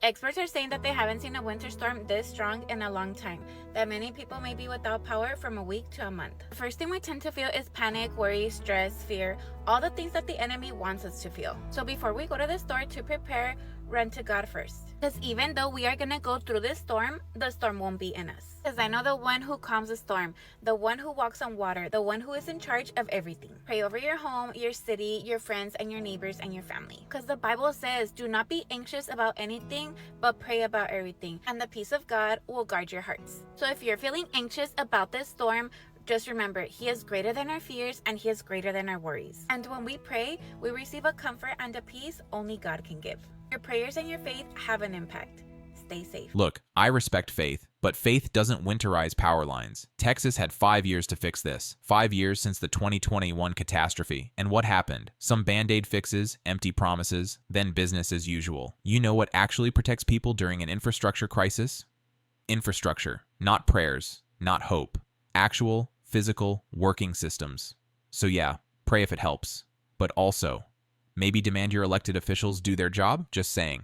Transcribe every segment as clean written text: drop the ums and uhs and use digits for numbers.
Experts are saying that they haven't seen a winter storm this strong in a long time, that many people may be without power from a week to a month. The first thing we tend to feel is panic, worry, stress, fear, all the things that the enemy wants us to feel. So before we go to the store to prepare, run to God first. Because even though we are going to go through this storm, the storm won't be in us. Because I know the one who calms the storm, the one who walks on water, the one who is in charge of everything. Pray over your home, your city, your friends, and your neighbors, and your family. Because the Bible says, do not be anxious about anything, but pray about everything. And the peace of God will guard your hearts. So if you're feeling anxious about this storm, just remember, He is greater than our fears and He is greater than our worries. And when we pray, we receive a comfort and a peace only God can give. Your prayers and your faith have an impact. Stay safe. Look, I respect faith, but faith doesn't winterize power lines. Texas had 5 years to fix this. 5 years since the 2021 catastrophe. And what happened? Some band-aid fixes, empty promises, then business as usual. You know what actually protects people during an infrastructure crisis? Infrastructure, not prayers, not hope. Actual, physical, working systems. So yeah, pray if it helps. But also, maybe demand your elected officials do their job? Just saying.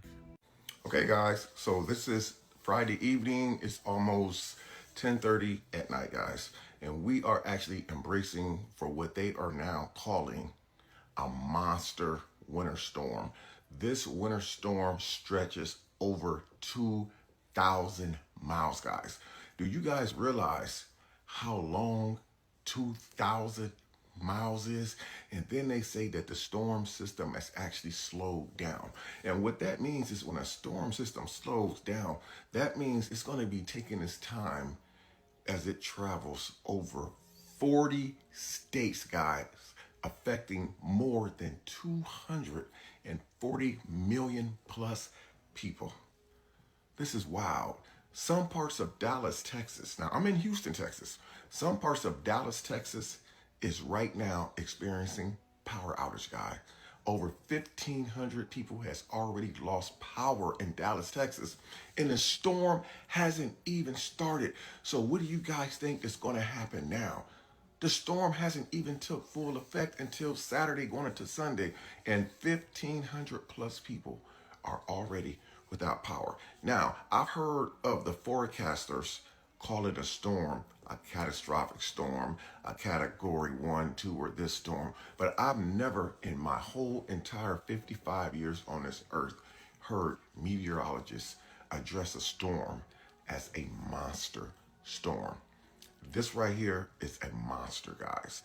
Okay guys, so this is Friday evening. It's almost 10:30 at night, guys. And we are actually embracing for what they are now calling a monster winter storm. This winter storm stretches over 2,000 miles, guys. Do you guys realize how long 2,000 miles is? And then they say that the storm system has actually slowed down. And what that means is when a storm system slows down, that means it's going to be taking its time as it travels over 40 states, guys, affecting more than 240 million plus people. This is wild. Some parts of Dallas, Texas. Now, I'm in Houston, Texas. Some parts of Dallas, Texas is right now experiencing power outage, guy. Over 1,500 people has already lost power in Dallas, Texas, and the storm hasn't even started. So what do you guys think is going to happen now? The storm hasn't even took full effect until Saturday going into Sunday, and 1,500 plus people are already without power. Now, I've heard of the forecasters call it a storm, a catastrophic storm, a category 1, 2, or this storm. But I've never in my whole entire 55 years on this earth heard meteorologists address a storm as a monster storm. This right here is a monster, guys.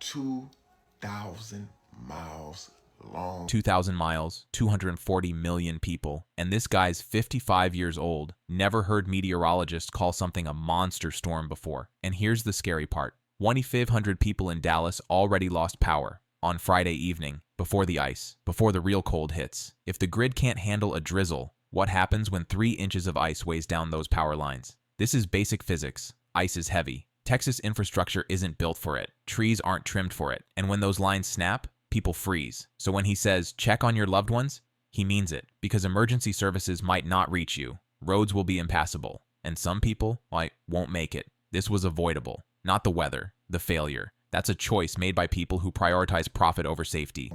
2,000 miles long. 2,000 miles, 240 million people, and this guy's 55 years old, never heard meteorologists call something a monster storm before. And here's the scary part. 2,500 people in Dallas already lost power on Friday evening, before the ice, before the real cold hits. If the grid can't handle a drizzle, what happens when 3 inches of ice weighs down those power lines? This is basic physics. Ice is heavy. Texas infrastructure isn't built for it. Trees aren't trimmed for it. And when those lines snap, people freeze. So when he says, check on your loved ones, he means it, because emergency services might not reach you. Roads will be impassable, and some people, won't make it. This was avoidable, not the weather, the failure. That's a choice made by people who prioritize profit over safety.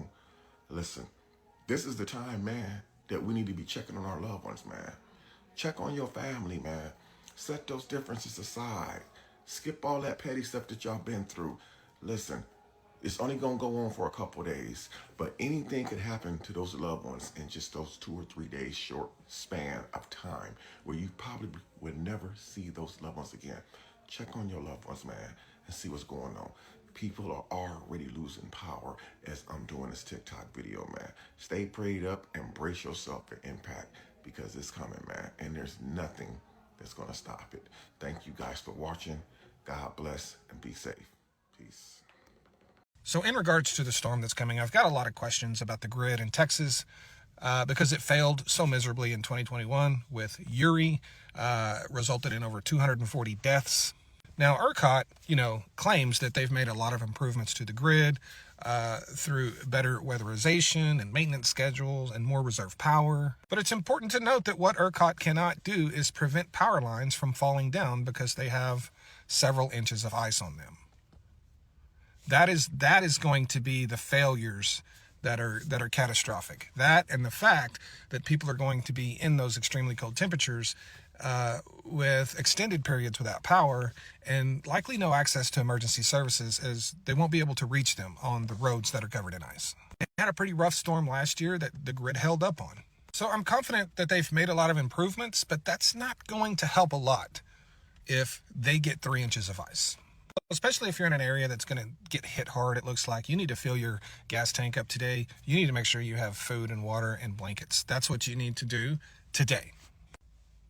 Listen, this is the time, man, that we need to be checking on our loved ones, man. Check on your family, man. Set those differences aside. Skip all that petty stuff that y'all been through. Listen, it's only going to go on for a couple of days, but anything could happen to those loved ones in just those 2 or 3 days short span of time where you probably would never see those loved ones again. Check on your loved ones, man, and see what's going on. People are already losing power as I'm doing this TikTok video, man. Stay prayed up and brace yourself for impact because it's coming, man, and there's nothing that's going to stop it. Thank you guys for watching. God bless and be safe. Peace. So in regards to the storm that's coming, I've got a lot of questions about the grid in Texas because it failed so miserably in 2021 with Uri, resulted in over 240 deaths. Now, ERCOT, claims that they've made a lot of improvements to the grid through better weatherization and maintenance schedules and more reserve power. But it's important to note that what ERCOT cannot do is prevent power lines from falling down because they have several inches of ice on them. That is going to be the failures that are catastrophic. That and the fact that people are going to be in those extremely cold temperatures with extended periods without power and likely no access to emergency services, as they won't be able to reach them on the roads that are covered in ice. They had a pretty rough storm last year that the grid held up on. So I'm confident that they've made a lot of improvements, but that's not going to help a lot if they get 3 inches of ice. Especially if you're in an area that's going to get hit hard, it looks like. You need to fill your gas tank up today. You need to make sure you have food and water and blankets. That's what you need to do today.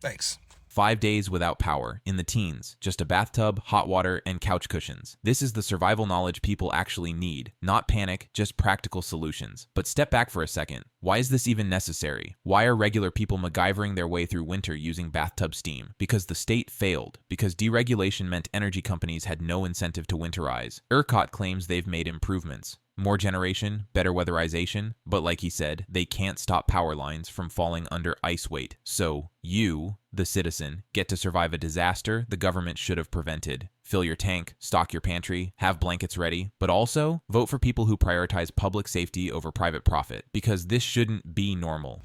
Thanks. 5 days without power, in the teens, just a bathtub, hot water, and couch cushions. This is the survival knowledge people actually need. Not panic, just practical solutions. But step back for a second. Why is this even necessary? Why are regular people MacGyvering their way through winter using bathtub steam? Because the state failed. Because deregulation meant energy companies had no incentive to winterize. ERCOT claims they've made improvements. More generation, better weatherization, but like he said, they can't stop power lines from falling under ice weight. So, you, the citizen, get to survive a disaster the government should have prevented. Fill your tank, stock your pantry, have blankets ready, but also vote for people who prioritize public safety over private profit, because this shouldn't be normal.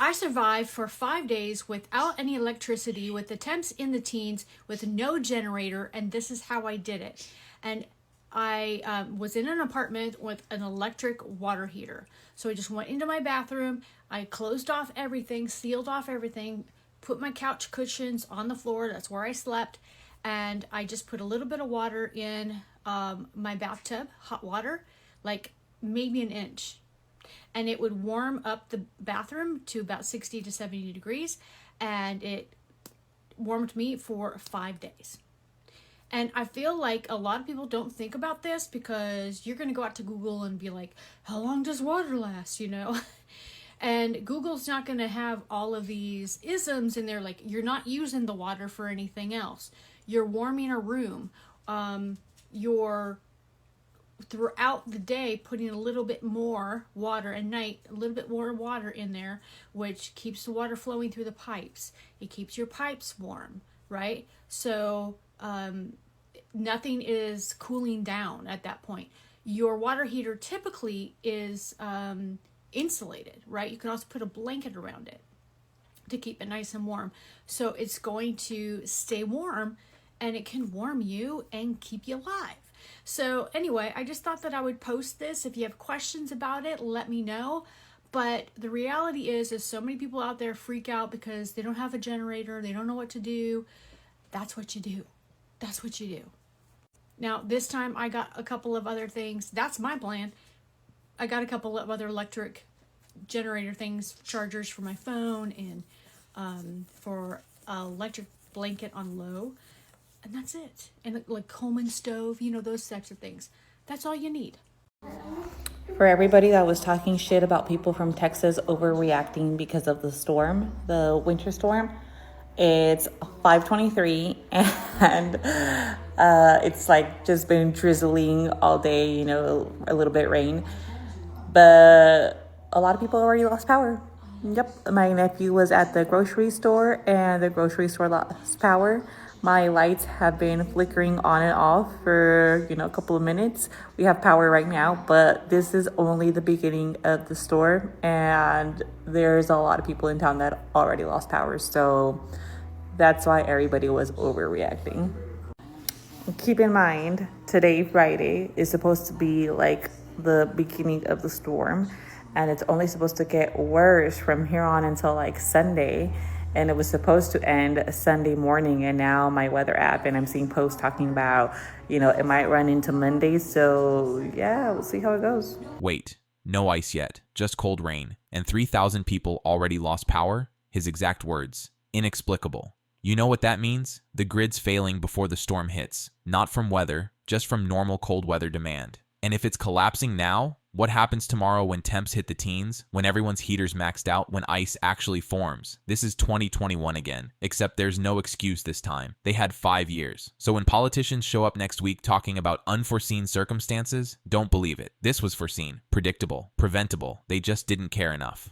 I survived for 5 days without any electricity, with the temps in the teens, with no generator, and this is how I did it. And I was in an apartment with an electric water heater. So I just went into my bathroom, I closed off everything, sealed off everything, put my couch cushions on the floor, that's where I slept, and I just put a little bit of water in my bathtub, hot water, like maybe an inch. And it would warm up the bathroom to about 60 to 70 degrees, and it warmed me for 5 days. And I feel like a lot of people don't think about this, because you're going to go out to Google and be like, how long does water last, you know? And Google's not going to have all of these isms in there, like you're not using the water for anything else. You're warming a room. You're throughout the day putting a little bit more water, at night a little bit more water in there, which keeps the water flowing through the pipes. It keeps your pipes warm, right? So nothing is cooling down at that point. Your water heater typically is insulated, right? You can also put a blanket around it to keep it nice and warm. So it's going to stay warm, and it can warm you and keep you alive. So anyway, I just thought that I would post this. If you have questions about it, let me know. But the reality is so many people out there freak out because they don't have a generator, they don't know what to do. That's what you do. That's what you do. Now, this time I got a couple of other things. That's my plan. I got a couple of other electric generator things, chargers for my phone, and for electric blanket on low. And that's it. And like Coleman stove, you know, those types of things. That's all you need. For everybody that was talking shit about people from Texas overreacting because of the storm, the winter storm, it's 5:23 and it's like just been drizzling all day, you know, a little bit rain. But a lot of people already lost power. Yep. My nephew was at the grocery store and the grocery store lost power. My lights have been flickering on and off for, you know, a couple of minutes. We have power right now, but this is only the beginning of the storm, and there's a lot of people in town that already lost power. So that's why everybody was overreacting. Keep in mind, today, Friday, is supposed to be like the beginning of the storm, and it's only supposed to get worse from here on until like Sunday. And it was supposed to end Sunday morning, and now my weather app, and I'm seeing posts talking about, you know, it might run into Monday. So yeah, we'll see how it goes. Wait, no ice yet, just cold rain, and 3,000 people already lost power? His exact words, inexplicable. You know what that means? The grid's failing before the storm hits, not from weather, just from normal cold weather demand. And if it's collapsing now, what happens tomorrow when temps hit the teens, when everyone's heater's maxed out, when ice actually forms? This is 2021 again, except there's no excuse this time. They had 5 years. So when politicians show up next week talking about unforeseen circumstances, don't believe it. This was foreseen, predictable, preventable. They just didn't care enough.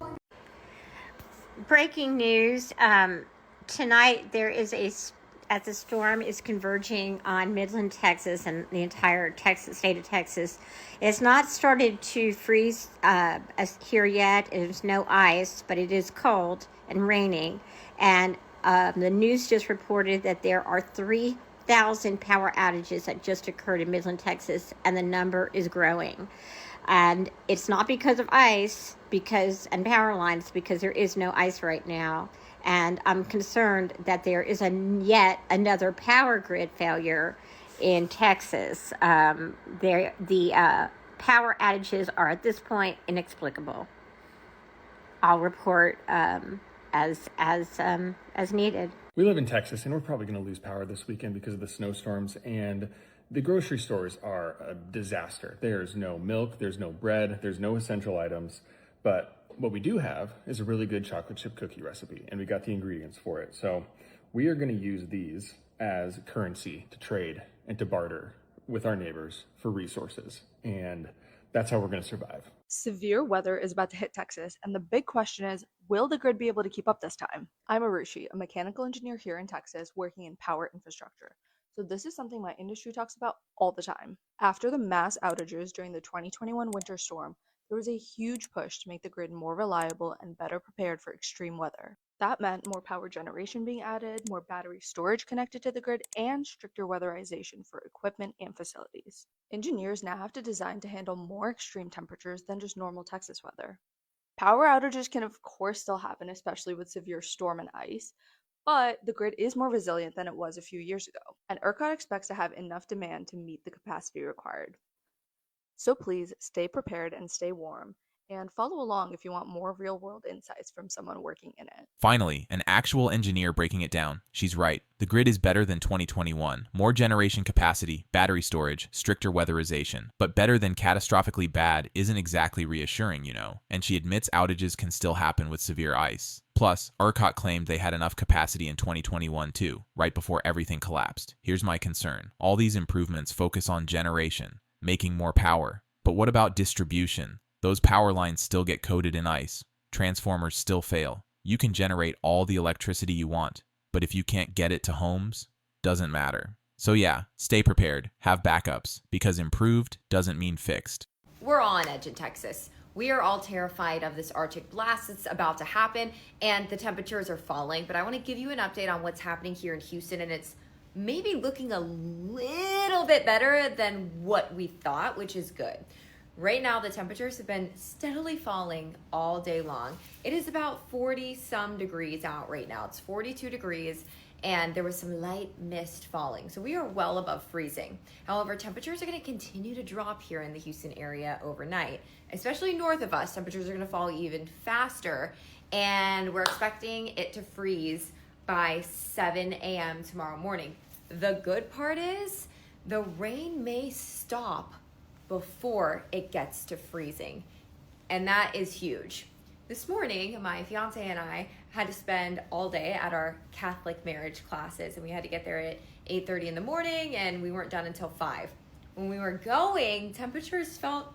Breaking news. Tonight there is as the storm is converging on Midland, Texas, and the entire state of Texas. It's not started to freeze here yet. There's no ice, but it is cold and raining. And the news just reported that there are 3,000 power outages that just occurred in Midland, Texas, and the number is growing. And it's not because of ice and power lines, because there is no ice right now. And I'm concerned that there is yet another power grid failure in Texas. The power outages are at this point inexplicable. I'll report as needed. We live in Texas, and we're probably going to lose power this weekend because of the snowstorms, and the grocery stores are a disaster. There's no milk, there's no bread, there's no essential items, but what we do have is a really good chocolate chip cookie recipe, and we got the ingredients for it. So we are going to use these as currency to trade and to barter with our neighbors for resources, and that's how we're going to survive. Severe weather is about to hit Texas, and the big question is, will the grid be able to keep up this time? I'm Arushi, a mechanical engineer here in Texas working in power infrastructure. So this is something my industry talks about all the time. After the mass outages during the 2021 winter storm, there was a huge push to make the grid more reliable and better prepared for extreme weather. That meant more power generation being added, more battery storage connected to the grid, and stricter weatherization for equipment and facilities. Engineers now have to design to handle more extreme temperatures than just normal Texas weather. Power outages can of course still happen, especially with severe storm and ice, but the grid is more resilient than it was a few years ago, and ERCOT expects to have enough demand to meet the capacity required. So please stay prepared and stay warm, and follow along if you want more real-world insights from someone working in it. Finally, an actual engineer breaking it down. She's right. The grid is better than 2021. More generation capacity, battery storage, stricter weatherization. But better than catastrophically bad isn't exactly reassuring, you know. And she admits outages can still happen with severe ice. Plus, ERCOT claimed they had enough capacity in 2021 too, right before everything collapsed. Here's my concern. All these improvements focus on generation, making more power. But what about distribution? Those power lines still get coated in ice. Transformers still fail. You can generate all the electricity you want, but if you can't get it to homes, doesn't matter. So yeah, stay prepared, have backups, because improved doesn't mean fixed. We're all on edge in Texas. We are all terrified of this Arctic blast that's about to happen, and the temperatures are falling, but I want to give you an update on what's happening here in Houston, and it's maybe looking a little bit better than what we thought, which is good. Right now, the temperatures have been steadily falling all day long. It is about 40-some degrees out right now. It's 42 degrees, and there was some light mist falling. So we are well above freezing. However, temperatures are going to continue to drop here in the Houston area overnight, especially north of us. Temperatures are going to fall even faster, and we're expecting it to freeze by 7 a.m. tomorrow morning. The good part is the rain may stop before it gets to freezing, and that is huge. This morning, my fiance and I had to spend all day at our Catholic marriage classes, and we had to get there at 8:30 in the morning, and we weren't done until 5. When we were going, temperatures felt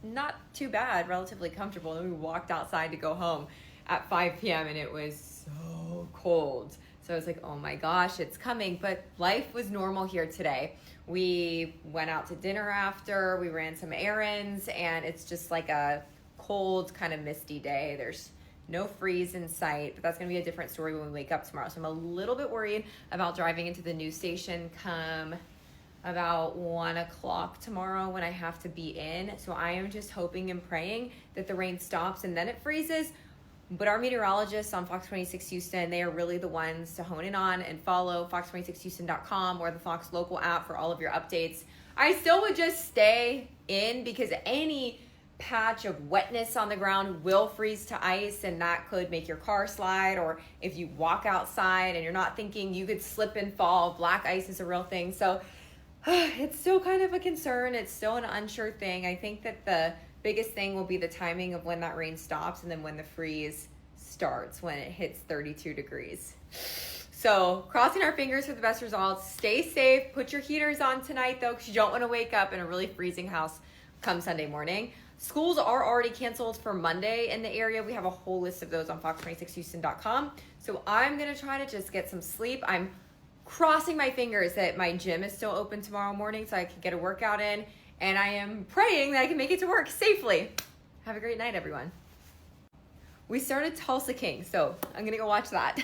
not too bad, relatively comfortable, and we walked outside to go home at 5 p.m. and it was so cold. So I was like, oh my gosh, it's coming. But life was normal here today. We went out to dinner after, we ran some errands, and it's just like a cold, kind of misty day. There's no freeze in sight, but that's gonna be a different story when we wake up tomorrow. So I'm a little bit worried about driving into the news station come about 1 o'clock tomorrow when I have to be in. So I am just hoping and praying that the rain stops and then it freezes. But our meteorologists on Fox 26 Houston, they are really the ones to hone in on and follow fox26houston.com or the Fox local app for all of your updates. I still would just stay in because any patch of wetness on the ground will freeze to ice, and that could make your car slide. Or if you walk outside and you're not thinking, you could slip and fall. Black ice is a real thing. So it's still kind of a concern. It's still an unsure thing. I think that the biggest thing will be the timing of when that rain stops and then when the freeze starts, when it hits 32 degrees. So crossing our fingers for the best results. Stay safe. Put your heaters on tonight though, because you don't want to wake up in a really freezing house come Sunday morning. Schools are already canceled for Monday in the area. We have a whole list of those on fox26houston.com. So I'm going to try to just get some sleep. I'm crossing my fingers that my gym is still open tomorrow morning so I can get a workout in, and I am praying that I can make it to work safely. Have a great night, everyone. We started Tulsa King, so I'm gonna go watch that.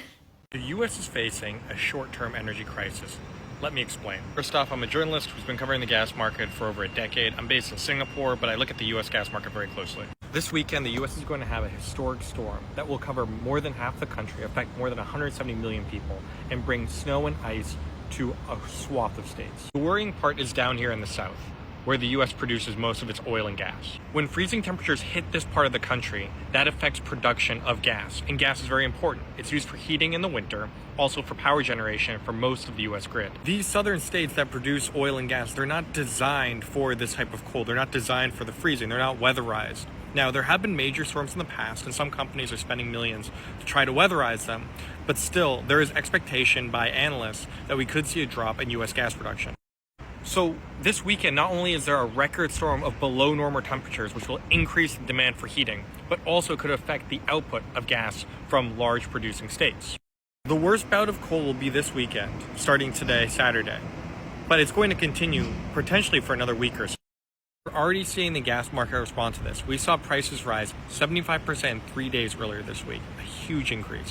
The U.S. is facing a short-term energy crisis. Let me explain. First off, I'm a journalist who's been covering the gas market for over a decade. I'm based in Singapore, but I look at the U.S. gas market very closely. This weekend, the U.S. is going to have a historic storm that will cover more than half the country, affect more than 170 million people, and bring snow and ice to a swath of states. The worrying part is down here in the south, where the U.S. produces most of its oil and gas. When freezing temperatures hit this part of the country, that affects production of gas, and gas is very important. It's used for heating in the winter, also for power generation for most of the U.S. grid. These southern states that produce oil and gas, they're not designed for this type of cold. They're not designed for the freezing. They're not weatherized. Now, there have been major storms in the past, and some companies are spending millions to try to weatherize them, but still, there is expectation by analysts that we could see a drop in U.S. gas production. So this weekend, not only is there a record storm of below normal temperatures, which will increase the demand for heating, but also could affect the output of gas from large producing states. The worst bout of cold will be this weekend, starting today, Saturday, but it's going to continue potentially for another week or so. We're already seeing the gas market respond to this. We saw prices rise 75% 3 days earlier this week, a huge increase.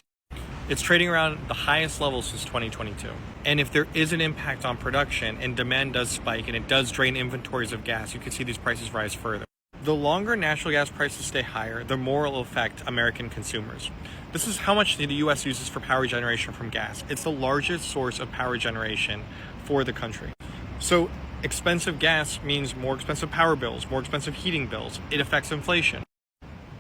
It's trading around the highest level since 2022. And if there is an impact on production and demand does spike and it does drain inventories of gas, you can see these prices rise further. The longer natural gas prices stay higher, the more it will affect American consumers. This is how much the U.S. uses for power generation from gas. It's the largest source of power generation for the country. So expensive gas means more expensive power bills, more expensive heating bills. It affects inflation.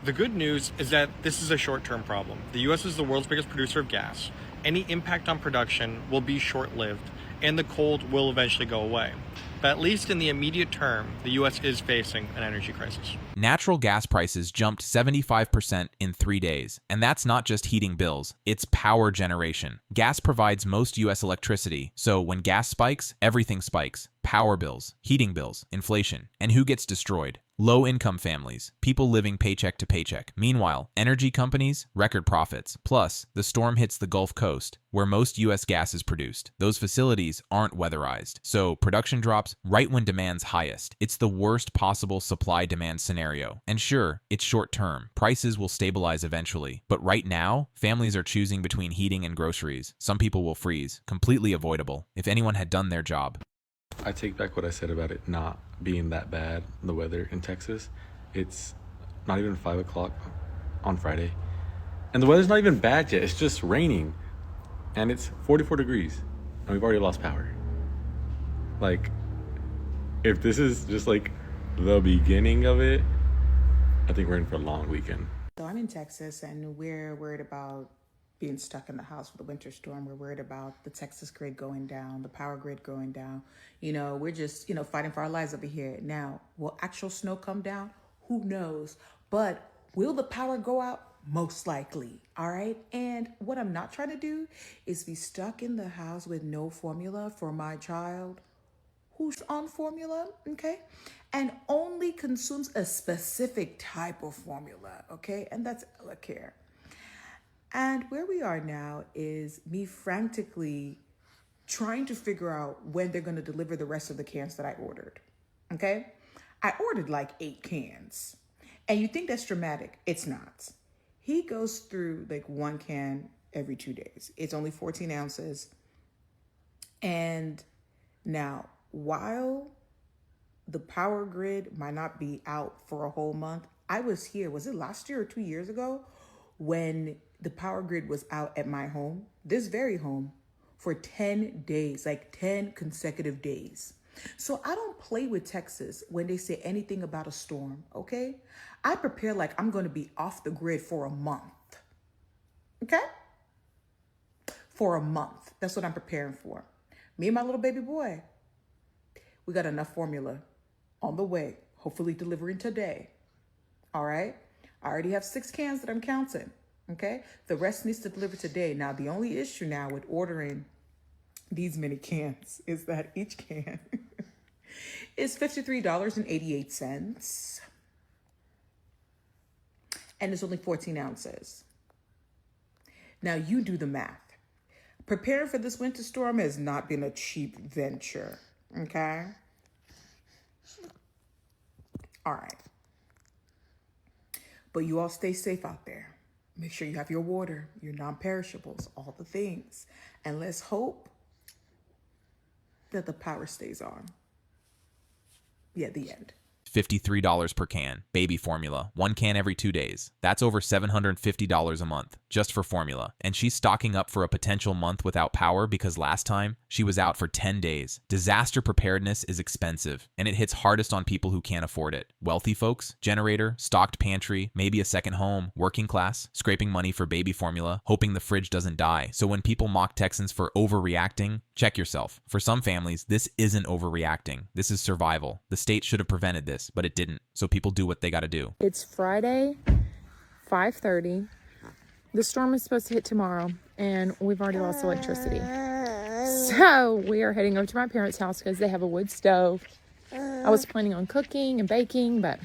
The good news is that this is a short-term problem. The U.S. is the world's biggest producer of gas. Any impact on production will be short-lived, and the cold will eventually go away. But at least in the immediate term, the U.S. is facing an energy crisis. Natural gas prices jumped 75% in 3 days, and that's not just heating bills, it's power generation. Gas provides most U.S. electricity, so when gas spikes, everything spikes. Power bills, heating bills, inflation. And who gets destroyed? Low-income families, people living paycheck to paycheck. Meanwhile, energy companies, record profits. Plus, the storm hits the Gulf Coast, where most U.S. gas is produced. Those facilities aren't weatherized, so production drops right when demand's highest. It's the worst possible supply-demand scenario. And sure, it's short-term. Prices will stabilize eventually. But right now, families are choosing between heating and groceries. Some people will freeze. Completely avoidable, if anyone had done their job. I take back what I said about it not being that bad, the weather in Texas. It's not even 5 o'clock on Friday. And the weather's not even bad yet. It's just raining. And it's 44 degrees. And we've already lost power. Like, if this is just like the beginning of it, I think we're in for a long weekend. So I'm in Texas, and we're worried about being stuck in the house with a winter storm. We're worried about the Texas grid going down, the power grid going down. We're just, fighting for our lives over here. Now, will actual snow come down? Who knows? But will the power go out? Most likely. All right. And what I'm not trying to do is be stuck in the house with no formula for my child who's on formula. Okay. And only consumes a specific type of formula. Okay. And that's EleCare. And where we are now is me frantically trying to figure out when they're going to deliver the rest of the cans that I ordered. Okay. I ordered like 8 cans. And you think that's dramatic. It's not. He goes through like 1 can every 2 days. It's only 14 ounces. And now, while the power grid might not be out for a whole month, I was here, was it last year or 2 years ago, when the power grid was out at my home, this very home, for 10 days, like 10 consecutive days. So I don't play with Texas when they say anything about a storm, okay? I prepare like I'm going to be off the grid for a month, okay? For a month. That's what I'm preparing for. Me and my little baby boy, we got enough formula on the way, hopefully delivering today, all right? I already have 6 cans that I'm counting, okay? The rest needs to deliver today. Now, the only issue now with ordering these many cans is that each can is $53.88. And it's only 14 ounces. Now, you do the math. Preparing for this winter storm has not been a cheap venture, okay? All right. But you all stay safe out there. Make sure you have your water, your non-perishables, all the things. And let's hope that the power stays on. Yeah, the end. $53 per can. Baby formula. 1 can every 2 days. That's over $750 a month, just for formula. And she's stocking up for a potential month without power because last time, she was out for 10 days. Disaster preparedness is expensive, and it hits hardest on people who can't afford it. Wealthy folks, generator, stocked pantry, maybe a second home, working class, scraping money for baby formula, hoping the fridge doesn't die. So when people mock Texans for overreacting, check yourself. For some families, this isn't overreacting. This is survival. The state should have prevented this, but it didn't. So people do what they gotta do. It's Friday, 5:30. The storm is supposed to hit tomorrow, and we've already lost electricity. So we are heading over to my parents' house because they have a wood stove. I was planning on cooking and baking, but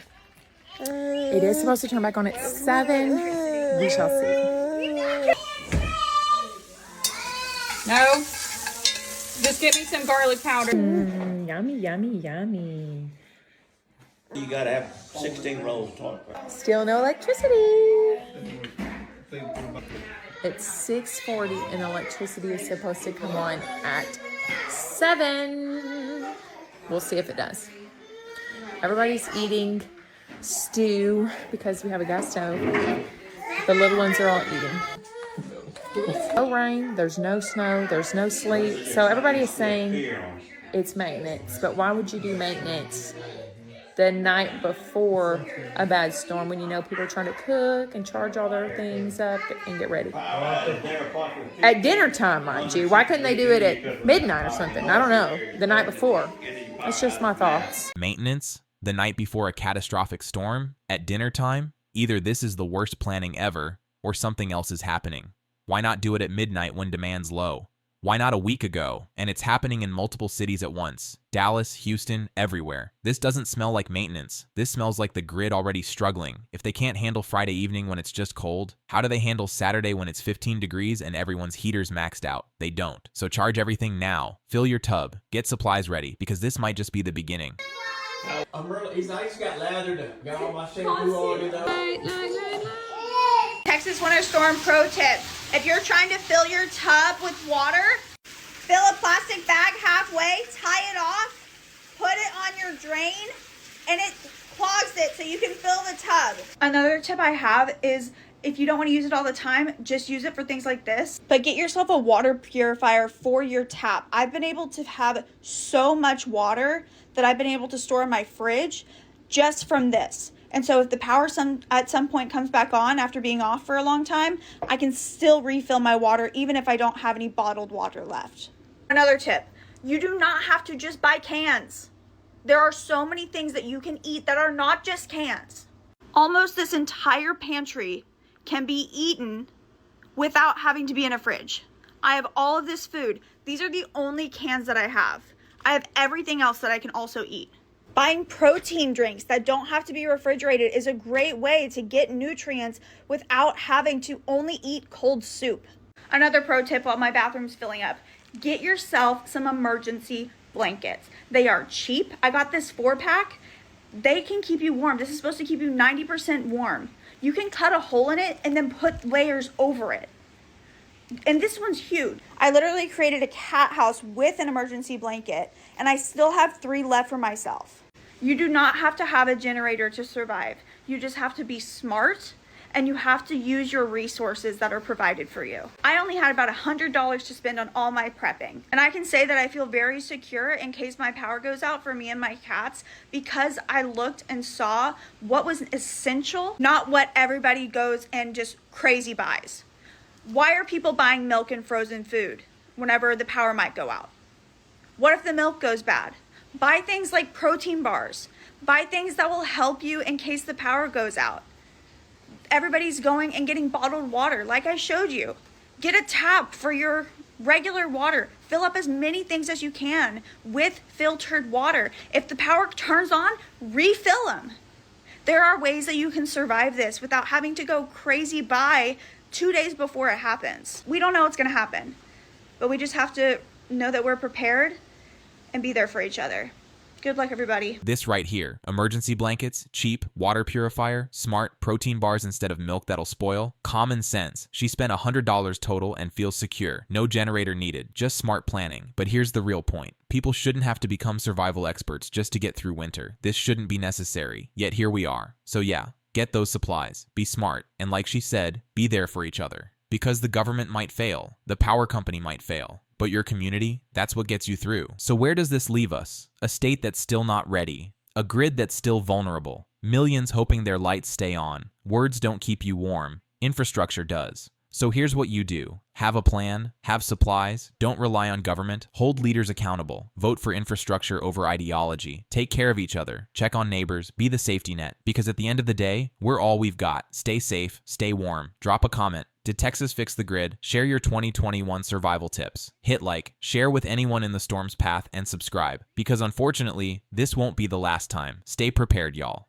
it is supposed to turn back on at 7. We shall see. No. Just get me some garlic powder. Yummy, yummy, yummy. You gotta have 16 rolls of toilet paper. Still no electricity. It's 6:40 and electricity is supposed to come on at 7. We'll see if it does. Everybody's eating stew because we have a gas stove. The little ones are all eating. No rain, there's no snow, there's no sleet. So everybody is saying it's maintenance. But why would you do maintenance the night before a bad storm when you know people are trying to cook and charge all their things up and get ready? At dinner time, mind you. Why couldn't they do it at midnight or something? I don't know. The night before. That's just my thoughts. Maintenance the night before a catastrophic storm at dinner time? Either this is the worst planning ever or something else is happening. Why not do it at midnight when demand's low? Why not a week ago? And it's happening in multiple cities at once. Dallas, Houston, everywhere. This doesn't smell like maintenance. This smells like the grid already struggling. If they can't handle Friday evening when it's just cold, how do they handle Saturday when it's 15 degrees and everyone's heater's maxed out? They don't. So charge everything now. Fill your tub. Get supplies ready because this might just be the beginning. He's got lathered. Got all my shampoo already though. Texas winter storm pro tip. If you're trying to fill your tub with water, fill a plastic bag halfway, tie it off, put it on your drain, and it clogs it so you can fill the tub. Another tip I have is if you don't want to use it all the time, just use it for things like this. But get yourself a water purifier for your tap. I've been able to have so much water that I've been able to store in my fridge just from this. And so if the power at some point comes back on after being off for a long time, I can still refill my water even if I don't have any bottled water left. Another tip, you do not have to just buy cans. There are so many things that you can eat that are not just cans. Almost this entire pantry can be eaten without having to be in a fridge. I have all of this food. These are the only cans that I have. I have everything else that I can also eat. Buying protein drinks that don't have to be refrigerated is a great way to get nutrients without having to only eat cold soup. Another pro tip while my bathroom's filling up, get yourself some emergency blankets. They are cheap. I got this 4-pack. They can keep you warm. This is supposed to keep you 90% warm. You can cut a hole in it and then put layers over it. And this one's huge. I literally created a cat house with an emergency blanket, and I still have 3 left for myself. You do not have to have a generator to survive. You just have to be smart, and you have to use your resources that are provided for you. I only had about $100 to spend on all my prepping, and I can say that I feel very secure in case my power goes out for me and my cats because I looked and saw what was essential, not what everybody goes and just crazy buys. Why are people buying milk and frozen food whenever the power might go out? What if the milk goes bad? Buy things like protein bars. Buy things that will help you in case the power goes out. Everybody's going and getting bottled water like I showed you. Get a tap for your regular water. Fill up as many things as you can with filtered water. If the power turns on, refill them. There are ways that you can survive this without having to go crazy buy 2 days before it happens. We don't know what's going to happen. but we just have to know that we're prepared and be there for each other. Good luck, everybody. This right here, emergency blankets, cheap, water purifier, smart, protein bars instead of milk that'll spoil, common sense. She spent $100 total and feels secure. No generator needed, just smart planning. But here's the real point. People shouldn't have to become survival experts just to get through winter. This shouldn't be necessary. Yet here we are. So yeah, get those supplies, be smart, and like she said, be there for each other. Because the government might fail, the power company might fail, but your community, that's what gets you through. So where does this leave us? A state that's still not ready, a grid that's still vulnerable, millions hoping their lights stay on. Words don't keep you warm, infrastructure does. So here's what you do. Have a plan, have supplies, don't rely on government, hold leaders accountable, vote for infrastructure over ideology, take care of each other, check on neighbors, be the safety net, because at the end of the day, we're all we've got. Stay safe, stay warm, drop a comment. Did Texas fix the grid? Share your 2021 survival tips. Hit like, share with anyone in the storm's path, and subscribe, because unfortunately, this won't be the last time. Stay prepared, y'all.